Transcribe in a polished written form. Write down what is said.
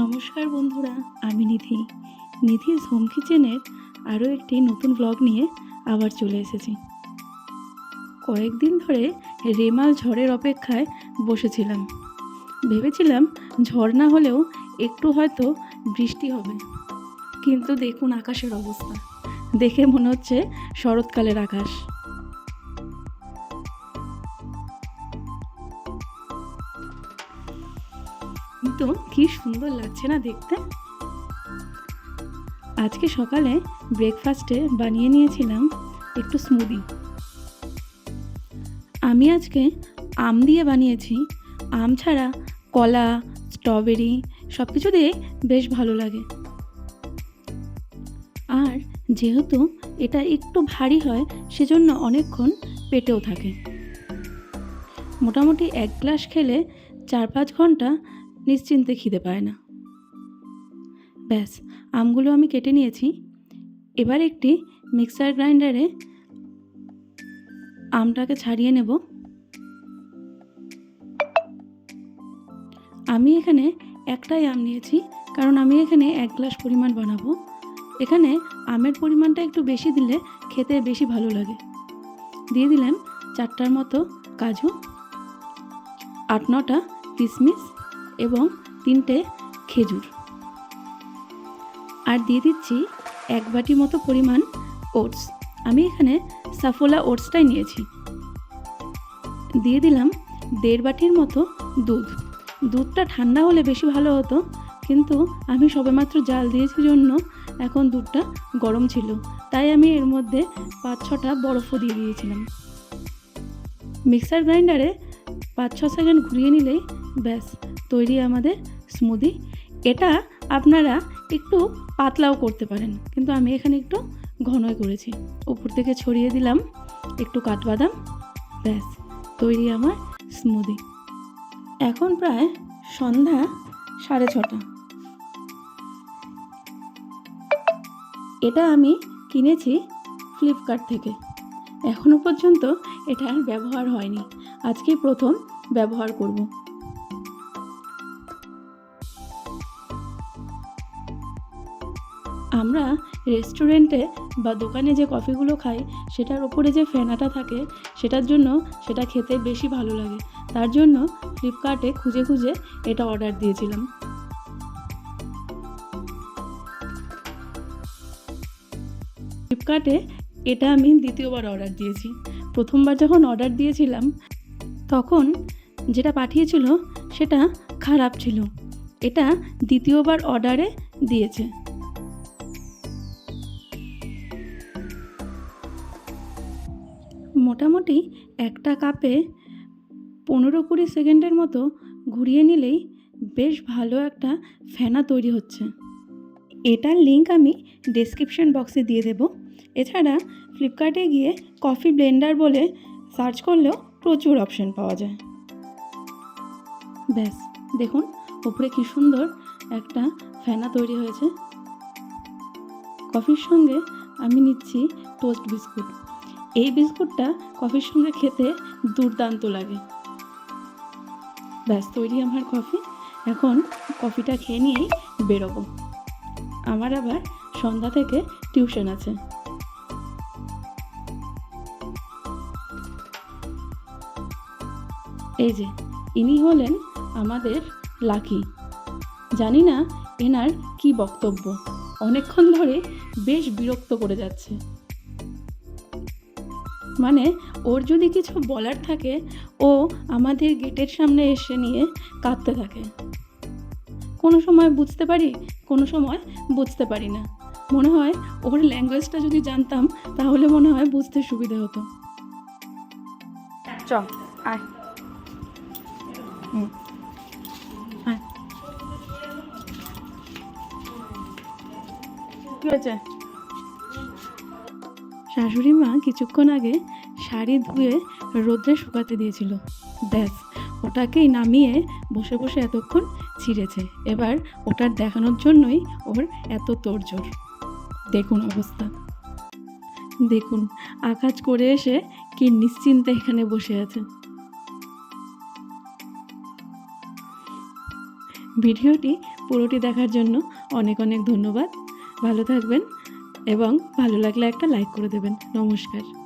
নমস্কার বন্ধুরা, আমি নিধি। নিধির হোম কিচেনের আরও একটি নতুন ব্লগ নিয়ে আবার চলে এসেছি। কয়েকদিন ধরে রেমাল ঝড়ের অপেক্ষায় বসেছিলাম। ভেবেছিলাম ঝড় না হলেও একটু হয়তো বৃষ্টি হবে, কিন্তু দেখুন আকাশের অবস্থা, দেখে মনে হচ্ছে শরৎকালের আকাশ। কিন্তু কি সুন্দর লাগছে না দেখতে। আজকে সকালে ব্রেকফাস্টে বানিয়ে নিয়েছিলাম একটু স্মুদি। আমি আজকে আম দিয়ে বানিয়েছি। আম ছাড়া কলা, স্ট্রবেরি সব কিছু দিয়ে বেশ ভালো লাগে। আর যেহেতু এটা একটু ভারী হয়, সেজন্য অনেকক্ষণ পেটেও থাকে। মোটামুটি 1 গ্লাস খেলে 4-5 ঘন্টা নিশ্চিন্তে খিদে পায় না। ব্যাস, আমগুলো আমি কেটে নিয়েছি। এবার একটি মিক্সার গ্রাইন্ডারে আমটাকে ছাড়িয়ে নেব। আমি এখানে একটাই আম নিয়েছি, কারণ আমি এখানে 1 গ্লাস পরিমাণ বানাবো। এখানে আমের পরিমাণটা একটু বেশি দিলে খেতে বেশি ভালো লাগে। দিয়ে দিলাম 4টার মতো কাজু, 8-9টা কিশমিশ এবং 3টে খেজুর। আর দিয়ে দিচ্ছি 1 বাটি মতো পরিমাণ ওটস। আমি এখানে সাফোলা ওটসটাই নিয়েছি। দিয়ে দিলাম 1.5 বাটির মতো দুধ। দুধটা ঠান্ডা হলে বেশি ভালো হতো, কিন্তু আমি সবেমাত্র জাল দিয়েছি জন্য এখন দুধটা গরম ছিল, তাই আমি এর মধ্যে 5-6টা বরফও দিয়ে দিয়েছিলাম। মিক্সার গ্রাইন্ডারে 5-6 সেকেন্ড ঘুরিয়ে নিলেই ব্যাস তৈরি আমাদের স্মুদি। এটা আপনারা একটু পাতলাও করতে পারেন, কিন্তু আমি এখানে একটু ঘনই করেছি। উপর থেকে ছড়িয়ে দিলাম একটু কাঠবাদাম। ব্যাস তৈরি আমার স্মুদি। এখন প্রায় সন্ধ্যা 6:30। এটা আমি কিনেছি ফ্লিপকার্ট থেকে। এখনও পর্যন্ত এটার ব্যবহার হয়নি, আজকেই প্রথম ব্যবহার করব। আমরা রেস্টুরেন্টে বা দোকানে যে কফিগুলো খাই, সেটার ওপরে যে ফেনাটা থাকে, সেটার জন্য সেটা খেতে বেশি ভালো লাগে। তার জন্য ফ্লিপকার্টে খুঁজে খুঁজে এটা অর্ডার দিয়েছিলাম। ফ্লিপকার্টে এটা আমি দ্বিতীয়বার অর্ডার দিয়েছি। প্রথমবার যখন অর্ডার দিয়েছিলাম তখন যেটা পাঠিয়েছিল সেটা খারাপ ছিল। এটা দ্বিতীয়বার অর্ডারে দিয়েছে। মোটামুটি একটা কাপে 15-20 সেকেন্ডের মতো ঘুরিয়ে নিলেই বেশ ভালো একটা ফেনা তৈরি হচ্ছে। এটার লিঙ্ক আমি ডেসক্রিপশন বক্সে দিয়ে দেব। এছাড়া ফ্লিপকার্টে গিয়ে কফি ব্লেন্ডার বলে সার্চ করলেও প্রচুর অপশন পাওয়া যায়। ব্যাস দেখুন ওপরে কী সুন্দর একটা ফেনা তৈরি হয়েছে। কফির সঙ্গে আমি নিচ্ছি টোস্ট বিস্কুট। এই বিস্কুটটা কফির সঙ্গে খেতে দুর্দান্ত লাগে। ব্যাস তৈরি আমার কফি। এখন কফিটা খেয়ে নিয়েই বেরোবো। আমার আবার সন্ধ্যা থেকে টিউশন আছে। এই যে ইনি হলেন আমাদের লাকি। জানি না এনার কি বক্তব্য, অনেকক্ষণ ধরে বেশ বিরক্ত করে যাচ্ছে। মানে ওর যদি কিছু বলার থাকে, ও আমাদের গেটের সামনে এসে নিয়ে কাঁদতে থাকে। কোনো সময় বুঝতে পারি, কোনো সময় বুঝতে পারি না। মনে হয় ওর ল্যাঙ্গুয়েজটা যদি জানতাম তাহলে মনে হয় বুঝতে সুবিধে হতো। চ আয়, আয়। কি হয়েছে? শাশুড়ি মা কিছুক্ষণ আগে শাড়ি ধুয়ে রোদ্রে শুকাতে দিয়েছিল। ব্যাস ওটাকেই নামিয়ে বসে বসে এতক্ষণ ছিঁড়েছে। এবার ওটার দেখানোর জন্যই ওর এত তোড়জোড়। দেখুন অবস্থা, দেখুন আকাজ করে এসে কি নিশ্চিন্তে এখানে বসে আছে। ভিডিওটি পুরোটি দেখার জন্য অনেক অনেক ধন্যবাদ। ভালো থাকবেন এবং ভালো লাগলে একটা লাইক করে দেবেন। নমস্কার।